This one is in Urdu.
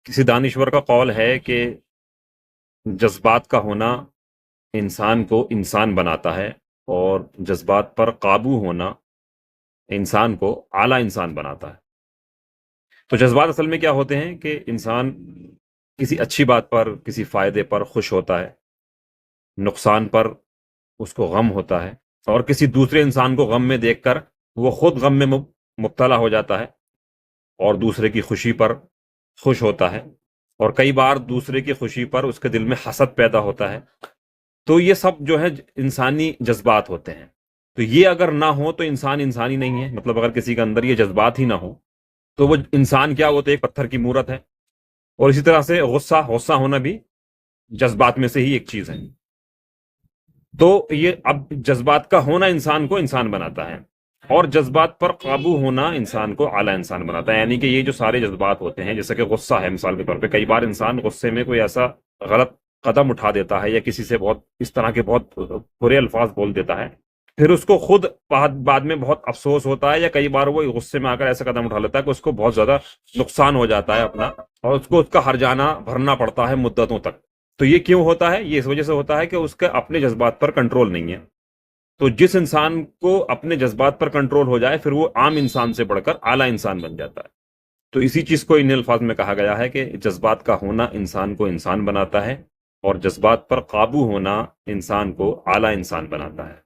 کسی دانشور کا قول ہے کہ جذبات کا ہونا انسان کو انسان بناتا ہے، اور جذبات پر قابو ہونا انسان کو اعلیٰ انسان بناتا ہے۔ تو جذبات اصل میں کیا ہوتے ہیں کہ انسان کسی اچھی بات پر، کسی فائدے پر خوش ہوتا ہے، نقصان پر اس کو غم ہوتا ہے، اور کسی دوسرے انسان کو غم میں دیکھ کر وہ خود غم میں مبتلا ہو جاتا ہے اور دوسرے کی خوشی پر خوش ہوتا ہے، اور کئی بار دوسرے کی خوشی پر اس کے دل میں حسد پیدا ہوتا ہے۔ تو یہ سب جو ہے انسانی جذبات ہوتے ہیں۔ تو یہ اگر نہ ہو تو انسان انسانی نہیں ہے، مطلب اگر کسی کے اندر یہ جذبات ہی نہ ہو تو وہ انسان کیا ہوتا ہے؟ ایک پتھر کی مورت ہے۔ اور اسی طرح سے غصہ ہونا بھی جذبات میں سے ہی ایک چیز ہے۔ تو یہ اب جذبات کا ہونا انسان کو انسان بناتا ہے، اور جذبات پر قابو ہونا انسان کو اعلیٰ انسان بناتا ہے۔ یعنی کہ یہ جو سارے جذبات ہوتے ہیں، جیسے کہ غصہ ہے مثال کے طور پہ، کئی بار انسان غصے میں کوئی ایسا غلط قدم اٹھا دیتا ہے یا کسی سے بہت اس طرح کے بہت برے الفاظ بول دیتا ہے، پھر اس کو خود بعد میں بہت افسوس ہوتا ہے، یا کئی بار وہ غصے میں آ کر ایسا قدم اٹھا لیتا ہے کہ اس کو بہت زیادہ نقصان ہو جاتا ہے اپنا، اور اس کو اس کا ہرجانہ بھرنا پڑتا ہے مدتوں تک۔ تو یہ کیوں ہوتا ہے؟ یہ اس وجہ سے ہوتا ہے کہ اس کے اپنے جذبات پر کنٹرول نہیں ہے۔ تو جس انسان کو اپنے جذبات پر کنٹرول ہو جائے، پھر وہ عام انسان سے بڑھ کر اعلیٰ انسان بن جاتا ہے۔ تو اسی چیز کو ان الفاظ میں کہا گیا ہے کہ جذبات کا ہونا انسان کو انسان بناتا ہے، اور جذبات پر قابو ہونا انسان کو اعلیٰ انسان بناتا ہے۔